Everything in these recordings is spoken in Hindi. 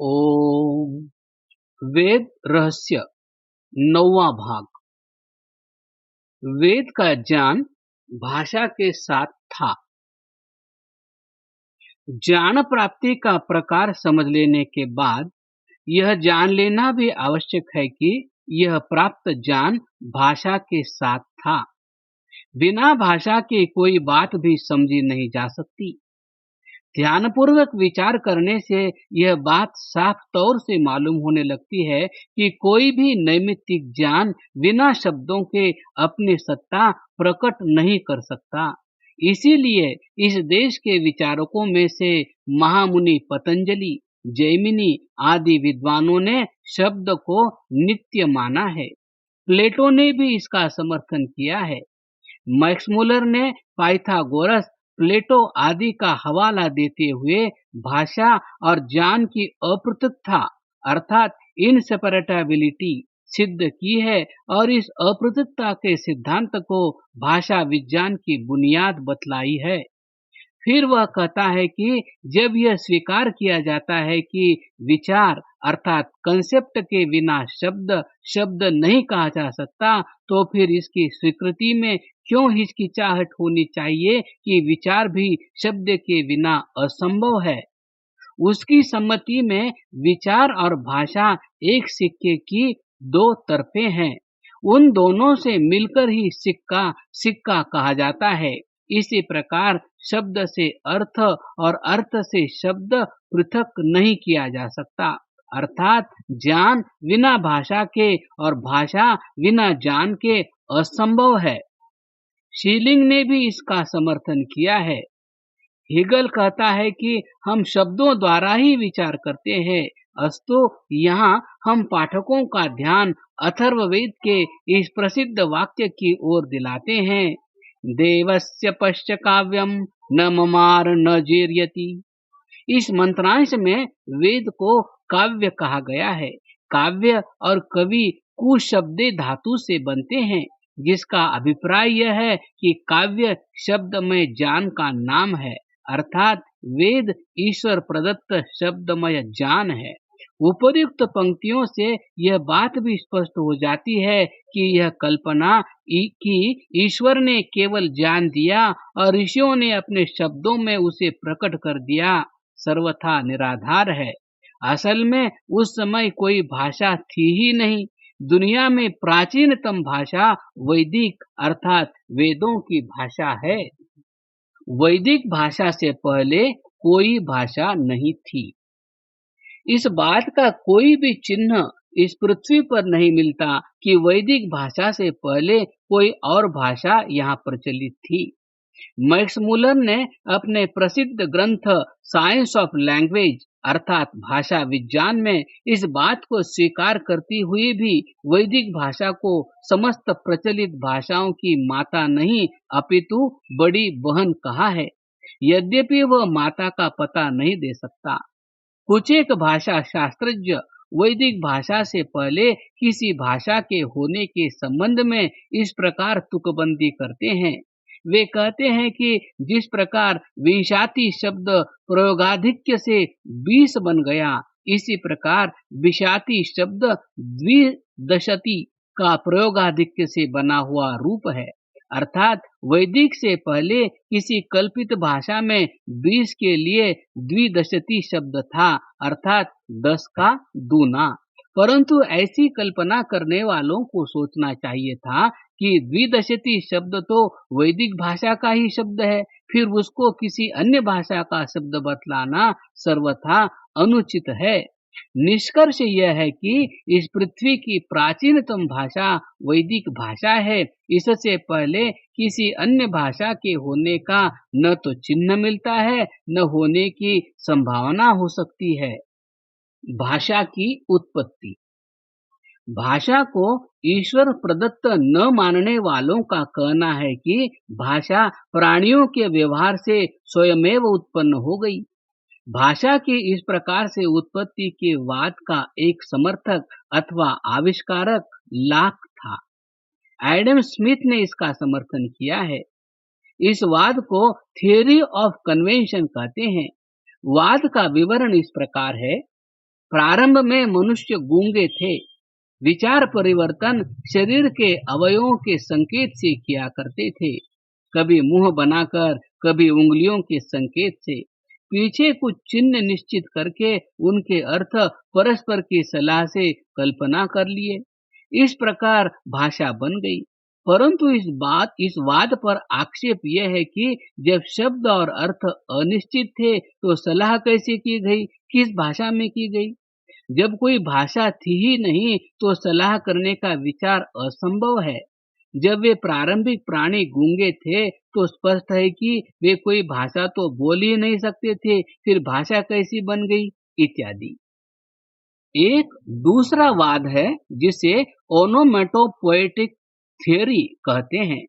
ओम। वेद रहस्य नौवां भाग। वेद का ज्ञान भाषा के साथ था। ज्ञान प्राप्ति का प्रकार समझ लेने के बाद यह जान लेना भी आवश्यक है कि यह प्राप्त ज्ञान भाषा के साथ था। बिना भाषा के कोई बात भी समझी नहीं जा सकती। ध्यानपूर्वक विचार करने से यह बात साफ तौर से मालूम होने लगती है कि कोई भी नैमित्तिक ज्ञान बिना शब्दों के अपनी सत्ता प्रकट नहीं कर सकता। इसीलिए इस देश के विचारकों में से महामुनि पतंजलि, जैमिनी आदि विद्वानों ने शब्द को नित्य माना है। प्लेटो ने भी इसका समर्थन किया है। मैक्स मुलर ने पाइथागोरस, प्लेटो आदि का हवाला देते हुए भाषा और ज्ञान की अपृथकता अर्थात इनसेपरेटेबिलिटी सिद्ध की है और इस अपृथकता के सिद्धांत को भाषा विज्ञान की बुनियाद बतलाई है। फिर वह कहता है कि जब यह स्वीकार किया जाता है कि विचार अर्थात कंसेप्ट के बिना शब्द नहीं कहा जा सकता, तो फिर इसकी स्वीकृति में क्यों हिचकिचाहट होनी चाहिए कि विचार भी शब्द के बिना असंभव है। उसकी सम्मति में विचार और भाषा एक सिक्के की दो तरफे हैं। उन दोनों से मिलकर ही सिक्का सिक्का कहा जाता है। इसी प्रकार शब्द से अर्थ और अर्थ से शब्द पृथक नहीं किया जा सकता। अर्थात ज्ञान बिना भाषा के और भाषा बिना ज्ञान के असंभव है। शीलिंग ने भी इसका समर्थन किया है। हेगल कहता है कि हम शब्दों द्वारा ही विचार करते हैं। अस्तु यहाँ हम पाठकों का ध्यान अथर्ववेद के इस प्रसिद्ध वाक्य की ओर दिलाते हैं। देवस्य पश्च काव्यम न ममार न जीर्यति। इस मंत्रांश में वेद को काव्य कहा गया है। काव्य और कवि कुशब्दे धातु से बनते हैं, जिसका अभिप्राय यह है कि काव्य शब्द में ज्ञान का नाम है, अर्थात वेद ईश्वर प्रदत्त शब्दमय ज्ञान है। उपर्युक्त पंक्तियों से यह बात भी स्पष्ट हो जाती है कि यह कल्पना कि ईश्वर ने केवल ज्ञान दिया और ऋषियों ने अपने शब्दों में उसे प्रकट कर दिया सर्वथा निराधार है। असल में उस समय कोई भाषा थी ही नहीं। दुनिया में प्राचीनतम भाषा वैदिक अर्थात वेदों की भाषा है। वैदिक भाषा से पहले कोई भाषा नहीं थी। इस बात का कोई भी चिन्ह इस पृथ्वी पर नहीं मिलता कि वैदिक भाषा से पहले कोई और भाषा यहाँ प्रचलित थी। मैक्स मुलर ने अपने प्रसिद्ध ग्रंथ साइंस ऑफ लैंग्वेज अर्थात भाषा विज्ञान में इस बात को स्वीकार करती हुई भी वैदिक भाषा को समस्त प्रचलित भाषाओं की माता नहीं अपितु बड़ी बहन कहा है। यद्यपि वह माता का पता नहीं दे सकता। कुछ एक भाषा शास्त्रज्ञ वैदिक भाषा से पहले किसी भाषा के होने के संबंध में इस प्रकार तुकबंदी करते हैं। वे कहते हैं कि जिस प्रकार विंशाति शब्द प्रयोगाधिक्य से 20 बन गया, इसी प्रकार विषाति शब्द द्विदशति का प्रयोगाधिक्य से बना हुआ रूप है। अर्थात वैदिक से पहले किसी कल्पित भाषा में 20 के लिए द्विदशति शब्द था, अर्थात 10 का दूना। परंतु ऐसी कल्पना करने वालों को सोचना चाहिए था कि द्विदशति शब्द तो वैदिक भाषा का ही शब्द है, फिर उसको किसी अन्य भाषा का शब्द बतलाना सर्वथा अनुचित है। निष्कर्ष यह है कि इस पृथ्वी की प्राचीनतम भाषा वैदिक भाषा है। इससे पहले किसी अन्य भाषा के होने का न तो चिन्ह मिलता है, न होने की संभावना हो सकती है। भाषा की उत्पत्ति। भाषा को ईश्वर प्रदत्त न मानने वालों का कहना है कि भाषा प्राणियों के व्यवहार से स्वयमेव उत्पन्न हो गई। भाषा की इस प्रकार से उत्पत्ति के वाद का एक समर्थक अथवा आविष्कारक लाक था। एडम स्मिथ ने इसका समर्थन किया है। इस वाद को थियरी ऑफ कन्वेंशन कहते हैं। वाद का विवरण इस प्रकार है। प्रारंभ में मनुष्य गूंगे थे। विचार परिवर्तन शरीर के अवयवों के संकेत से किया करते थे, कभी मुंह बनाकर, कभी उंगलियों के संकेत से, पीछे कुछ चिन्ह निश्चित करके उनके अर्थ परस्पर की सलाह से कल्पना कर लिए। इस प्रकार भाषा बन गई। परंतु इस वाद पर आक्षेप यह है कि जब शब्द और अर्थ अनिश्चित थे तो सलाह कैसे की गई, किस भाषा में की गई? जब कोई भाषा थी ही नहीं तो सलाह करने का विचार असंभव है। जब वे प्रारंभिक प्राणी गूंगे थे तो स्पष्ट है कि वे कोई भाषा तो बोल ही नहीं सकते थे, फिर भाषा कैसी बन गई, इत्यादि। एक दूसरा वाद है जिसे ओनोमेटोपोएटिक थ्योरी कहते हैं।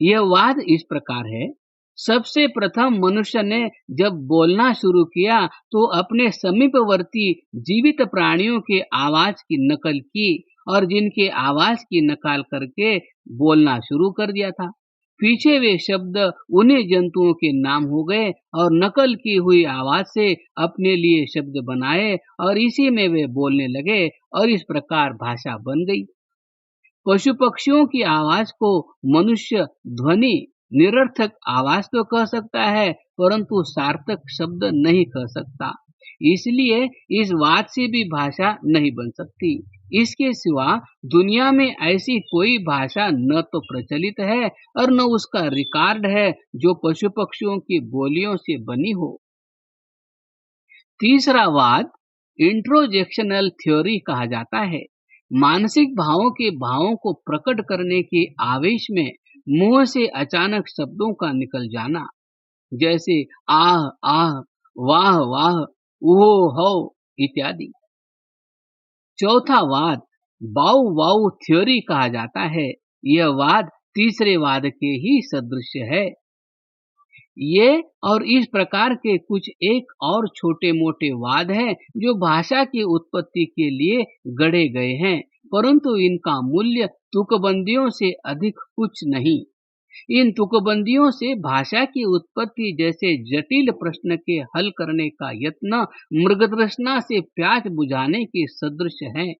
यह वाद इस प्रकार है। सबसे प्रथम मनुष्य ने जब बोलना शुरू किया तो अपने समीपवर्ती जीवित प्राणियों के आवाज की नकल की और जिनके आवाज की नकल करके बोलना शुरू कर दिया था। पीछे वे शब्द उन्हीं जंतुओं के नाम हो गए और नकल की हुई आवाज से अपने लिए शब्द बनाए और इसी में वे बोलने लगे और इस प्रकार भाषा बन गई। पशु पक्षियों की आवाज को मनुष्य ध्वनि निरर्थक आवाज तो कह सकता है, परंतु सार्थक शब्द नहीं कह सकता। इसलिए इस वाद से भी भाषा नहीं बन सकती। इसके सिवा दुनिया में ऐसी कोई भाषा न तो प्रचलित है और न उसका रिकॉर्ड है जो पशु पक्षियों की बोलियों से बनी हो। तीसरा वाद इंट्रोजेक्शनल थ्योरी कहा जाता है। मानसिक भावों के भावों को प्रकट करने के आवेश में मुंह से अचानक शब्दों का निकल जाना, जैसे आह आह, वाह वाह, ओहो हो इत्यादि। चौथा वाद बाउ वाउ थ्योरी कहा जाता है। यह वाद तीसरे वाद के ही सदृश है। ये और इस प्रकार के कुछ एक और छोटे मोटे वाद हैं जो भाषा की उत्पत्ति के लिए गढ़े गए हैं, परंतु इनका मूल्य तुकबंदियों से अधिक कुछ नहीं। इन तुकबंदियों से भाषा की उत्पत्ति जैसे जटिल प्रश्न के हल करने का यत्न मृगतृष्णा से प्यास बुझाने के सदृश है।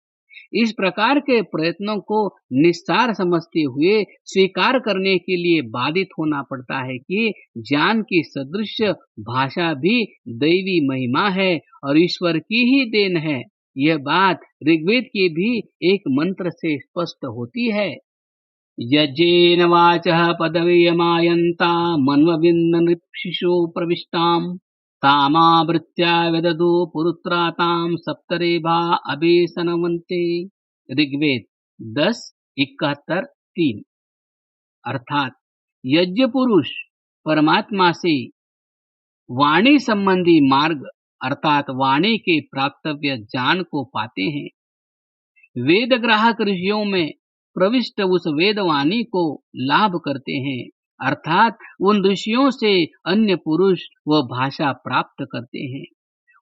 इस प्रकार के प्रयत्नों को निस्सार समझते हुए स्वीकार करने के लिए बाधित होना पड़ता है कि ज्ञान की सदृश भाषा भी दैवी महिमा है और ईश्वर की ही देन है। यह बात ऋग्वेद के भी एक मंत्र से स्पष्ट होती है। यज्ञेन वाचः पदवीयमायन्ता मन्वविन्दनृक्षिषो प्रविष्टाम् तामावृत्या वेददो पुरुत्राताम सप्तरेभा अभिसनवन्ते। ऋग्वेद 10:71-3। अर्थात यज्ञ पुरुष परमात्मा से वाणी संबंधी मार्ग अर्थात वाणी के प्राप्तव्य ज्ञान को पाते हैं। वेद ग्राहक ऋषियों में प्रविष्ट उस वेदवाणी को लाभ करते हैं, अर्थात उन ऋषियों से अन्य पुरुष वह भाषा प्राप्त करते हैं।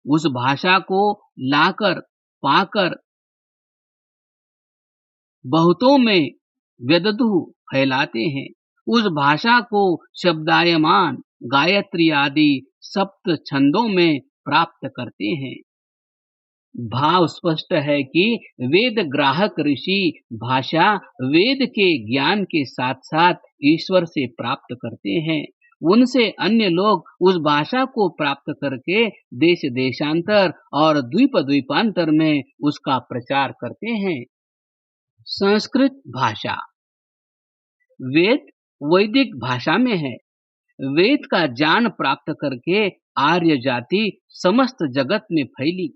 उस भाषा को लाकर पाकर बहुतों में वेदधु फैलाते हैं। उस भाषा को शब्दायमान गायत्री आदि सप्त छंदों में प्राप्त करते हैं। भाव स्पष्ट है कि वेद ग्राहक ऋषि भाषा वेद के ज्ञान के साथ साथ ईश्वर से प्राप्त करते हैं। उनसे अन्य लोग उस भाषा को प्राप्त करके देश देशांतर और द्वीप द्वीपांतर में उसका प्रचार करते हैं। संस्कृत भाषा वेद वैदिक भाषा में है। वेद का ज्ञान प्राप्त करके आर्य जाति समस्त जगत में फैली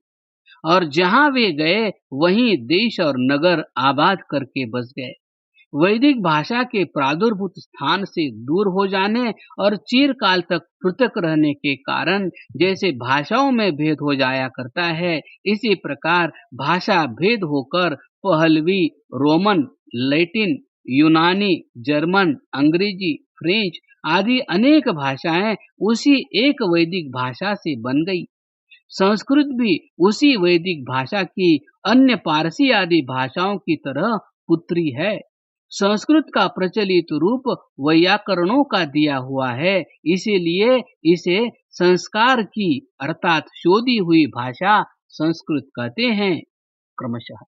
और जहां वे गए वहीं देश और नगर आबाद करके बस गए। वैदिक भाषा के प्रादुर्भूत स्थान से दूर हो जाने और चिरकाल तक पृथक रहने के कारण जैसे भाषाओं में भेद हो जाया करता है, इसी प्रकार भाषा भेद होकर पहलवी, रोमन, लैटिन, यूनानी, जर्मन, अंग्रेजी, फ्रेंच आदि अनेक भाषाएं उसी एक वैदिक भाषा से बन गई। संस्कृत भी उसी वैदिक भाषा की अन्य पारसी आदि भाषाओं की तरह पुत्री है। संस्कृत का प्रचलित रूप वैयाकरणों का दिया हुआ है, इसीलिए इसे संस्कार की अर्थात शोधी हुई भाषा संस्कृत कहते हैं क्रमशः।